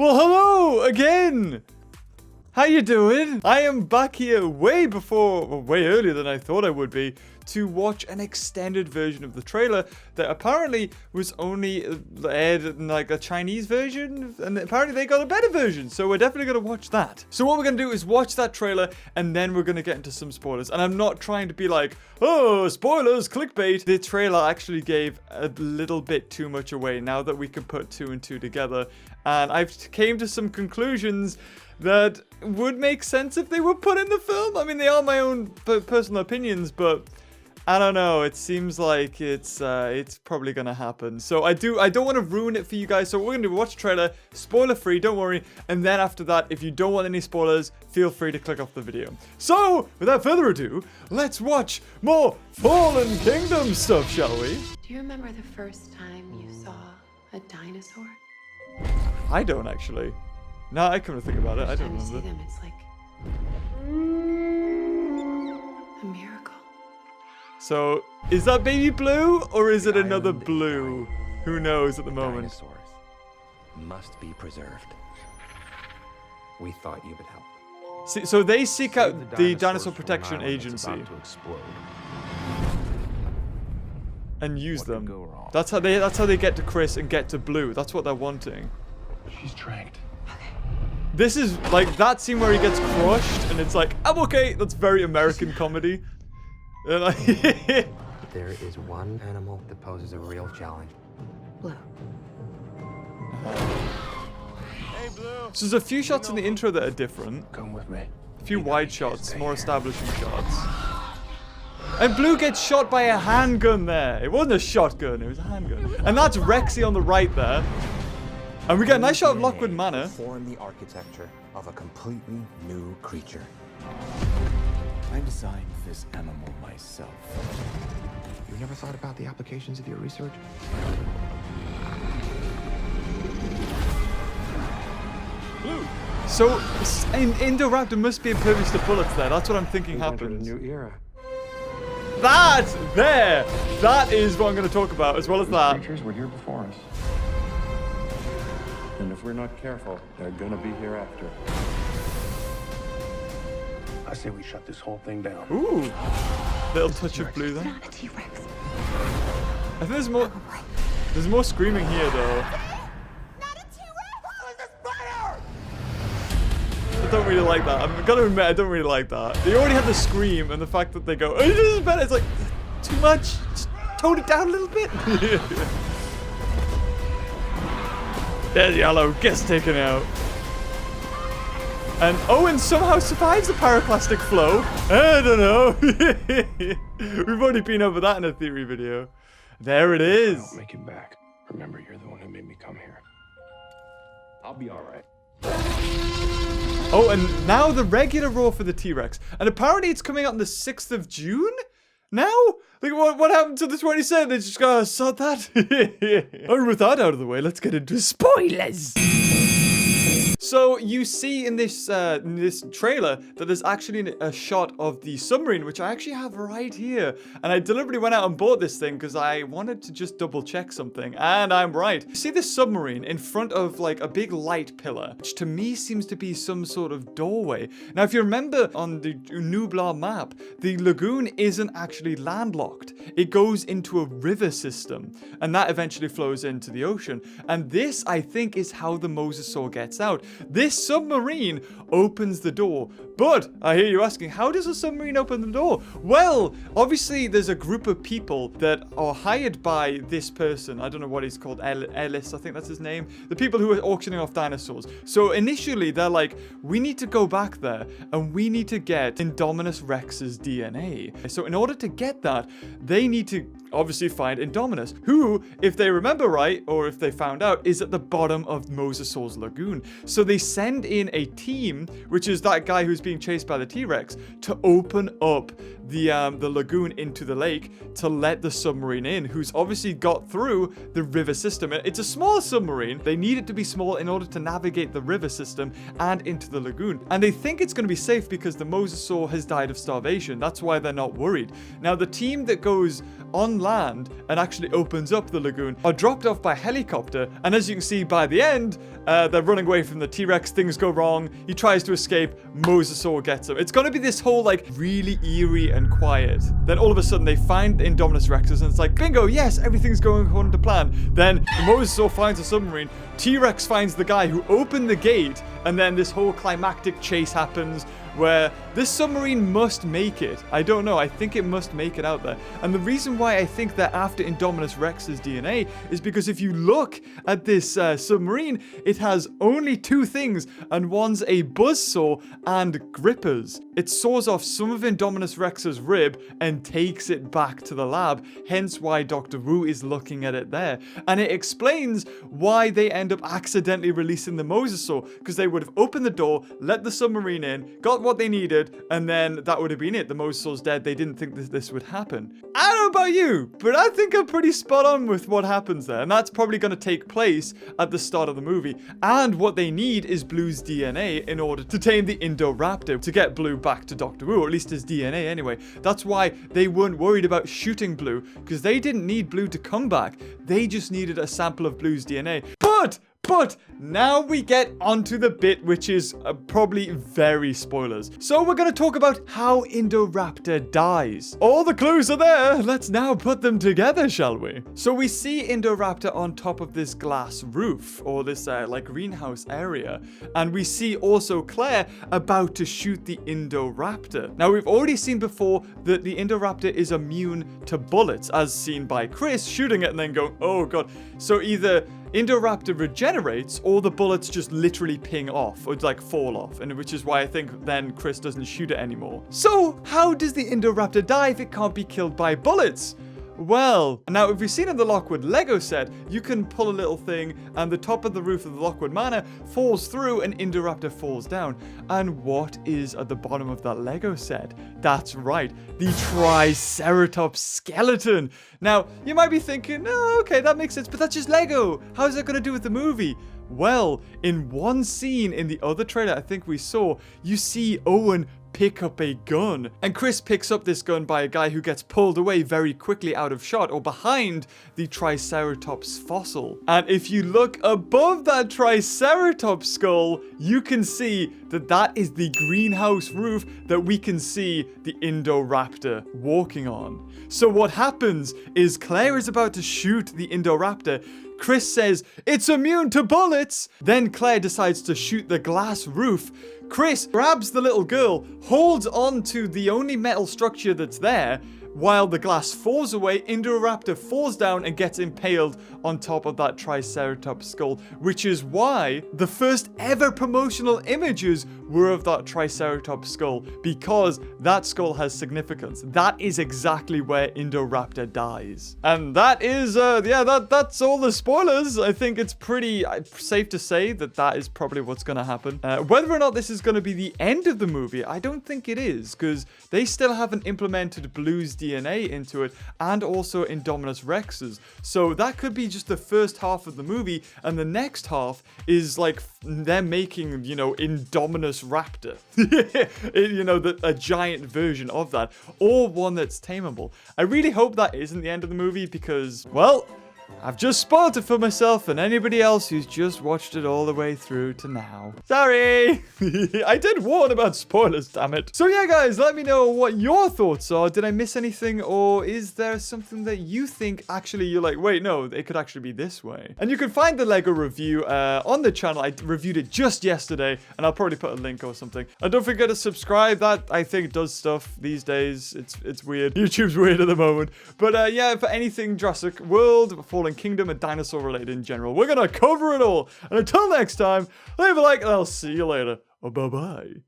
Well, hello again. How you doing? I am back here way earlier than I thought I would be to watch an extended version of the trailer that apparently was only aired in like a Chinese version, and apparently they got a better version, so we're definitely going to watch that. So what we're going to do is watch that trailer, and then we're going to get into some spoilers. And I'm not trying to be like, oh, spoilers, clickbait. The trailer actually gave a little bit too much away now that we can put 2 and 2 together, and I've came to some conclusions that would make sense if they were put in the film. I mean, they are my own personal opinions, but I don't know. It seems like it's probably gonna happen. So I don't want to ruin it for you guys. So what we're gonna do, watch the trailer, spoiler free, don't worry. And then after that, if you don't want any spoilers, feel free to click off the video. So without further ado, let's watch more Fallen Kingdom stuff, shall we? Do you remember the first time you saw a dinosaur? I don't actually. No, I come to think about it. I don't Every time you remember. see them, it's like a miracle. So, is that baby Blue, or is it another Blue? Who knows at the moment? Dinosaurs must be preserved. We thought you would help. See, so they seek out the Dinosaur Protection Agency and use them. That's how they get to Chris and get to Blue. That's what they're wanting. She's tracked. This is like that scene where he gets crushed, and it's like, I'm okay. That's very American comedy. And There is one animal that poses a real challenge. Blue. Hey, Blue. So there's a few shots in the intro that are different. Come with me. A few wide shots, more establishing shots. And Blue gets shot by a handgun there. It wasn't a shotgun, it was a handgun. And that's Rexy on the right there. And we get a nice shot of Lockwood Manor. Form the architecture of a completely new creature. I designed this animal myself. You never thought about the applications of your research? Blue. So, in Indoraptor must be impervious to bullets there. That's what I'm thinking happens. A new era. That! There! That is what I'm going to talk about, as well as that. Creatures were here before us. And if we're not careful, they're gonna be here after. I say we shut this whole thing down. Ooh. Little touch of Blue there. Not a T-Rex. I think there's more. There's more screaming here, though. I don't really like that. I'm gonna admit, I don't really like that. They already had the scream, and the fact that they go, oh, this is better. It's like, too much. Just tone it down a little bit. There's Yellow. Gets taken out. And Owen somehow survives the pyroclastic flow. I don't know. We've already been over that in a theory video. There it is. Don't make it back. Remember, you're the one who made me come here. I'll be all right. Oh, and now the regular roar for the T-Rex. And apparently it's coming out on the 6th of June? Now? Like, what happened to the 27th? They just gotta sort that? And with that out of the way, let's get into spoilers. So you see in this trailer that there's actually a shot of the submarine, which I actually have right here. And I deliberately went out and bought this thing because I wanted to just double check something. And I'm right. You see this submarine in front of like a big light pillar, which to me seems to be some sort of doorway. Now, if you remember on the Nublar map, the lagoon isn't actually landlocked. It goes into a river system, and that eventually flows into the ocean. And this, I think, is how the Mosasaur gets out. This submarine opens the door. But I hear you asking, how does a submarine open the door? Well, obviously there's a group of people that are hired by this person. I don't know what he's called, Anaylsis, I think that's his name. The people who are auctioning off dinosaurs. So initially they're like, we need to go back there and we need to get Indominus Rex's DNA. So in order to get that, they need to obviously find Indominus, who, if they remember right, or if they found out, is at the bottom of Mosasaur's lagoon. So they send in a team, which is that guy who's been being chased by the T-Rex to open up the lagoon into the lake to let the submarine in, who's obviously got through the river system. It's a small submarine. They need it to be small in order to navigate the river system and into the lagoon. And they think it's going to be safe because the Mosasaur has died of starvation. That's why they're not worried. Now, the team that goes on land and actually opens up the lagoon are dropped off by helicopter. And as you can see by the end, they're running away from the T-Rex. Things go wrong. He tries to escape. Mosasaur gets him. It's going to be this whole like really eerie and quiet. Then all of a sudden they find the Indominus Rexes and it's like, bingo, yes, everything's going according to plan. Then the Mosasaur finds a submarine. T-Rex finds the guy who opened the gate. And then this whole climactic chase happens where this submarine must make it. I don't know. I think it must make it out there. And the reason why I think they're after Indominus Rex's DNA is because if you look at this submarine, it has only two things, and one's a buzzsaw and grippers. It saws off some of Indominus Rex's rib and takes it back to the lab, hence why Dr. Wu is looking at it there. And it explains why they end up accidentally releasing the Mosasaur, because they would have opened the door, let the submarine in, got what they needed, and then that would have been it. The Mosasaur's dead. They didn't think this would happen. I don't know about you, but I think I'm pretty spot on with what happens there, and that's probably going to take place at the start of the movie. And what they need is Blue's DNA in order to tame the Indoraptor, to get Blue back to Dr. Wu, or at least his DNA anyway. That's why they weren't worried about shooting Blue, because they didn't need Blue to come back. They just needed a sample of Blue's DNA. But now we get onto the bit which is probably very spoilers. So we're going to talk about how Indoraptor dies. All the clues are there. Let's now put them together, shall we? So we see Indoraptor on top of this glass roof, or this like greenhouse area. And we see also Claire about to shoot the Indoraptor. Now we've already seen before that the Indoraptor is immune to bullets, as seen by Chris shooting it and then going, oh god. So either Indoraptor regenerates, or the bullets just literally ping off, or like fall off, and which is why I think then Chris doesn't shoot it anymore. So, how does the Indoraptor die if it can't be killed by bullets? Well, now if you've seen in the Lockwood Lego set, you can pull a little thing and the top of the roof of the Lockwood Manor falls through and Indoraptor falls down. And what is at the bottom of that Lego set? That's right, the Triceratops skeleton. Now, you might be thinking, oh, okay, that makes sense, but that's just Lego. How's that going to do with the movie? Well, in one scene in the other trailer I think we saw, you see Owen pick up a gun. And Chris picks up this gun by a guy who gets pulled away very quickly out of shot, or behind the Triceratops fossil. And if you look above that Triceratops skull, you can see that that is the greenhouse roof that we can see the Indoraptor walking on. So what happens is Claire is about to shoot the Indoraptor. Chris says, it's immune to bullets. Then Claire decides to shoot the glass roof. Chris grabs the little girl, holds on to the only metal structure that's there, while the glass falls away. Indoraptor falls down and gets impaled on top of that Triceratops skull, which is why the first ever promotional images were of that Triceratops skull, because that skull has significance. That is exactly where Indoraptor dies. And that is, that's all the spoilers. I think it's pretty safe to say that that is probably what's going to happen. Whether or not this is going to be the end of the movie, I don't think it is, because they still haven't implemented Blue's DNA into it, and also Indominus Rex's. So that could be just the first half of the movie, and the next half is like them making, Indominus Raptor. A giant version of that, or one that's tameable. I really hope that isn't the end of the movie, because, well, I've just spoiled it for myself and anybody else who's just watched it all the way through to now. Sorry! I did warn about spoilers, damn it. So yeah, guys, let me know what your thoughts are. Did I miss anything, or is there something that you think actually you're like, wait, no, it could actually be this way? And you can find the Lego review on the channel. I reviewed it just yesterday, and I'll probably put a link or something. And don't forget to subscribe. That, I think, does stuff these days. It's weird. YouTube's weird at the moment. But yeah, for anything Jurassic World, Fallen Kingdom, and dinosaur related in general, we're gonna cover it all. And until next time, leave a like and I'll see you later. Bye bye.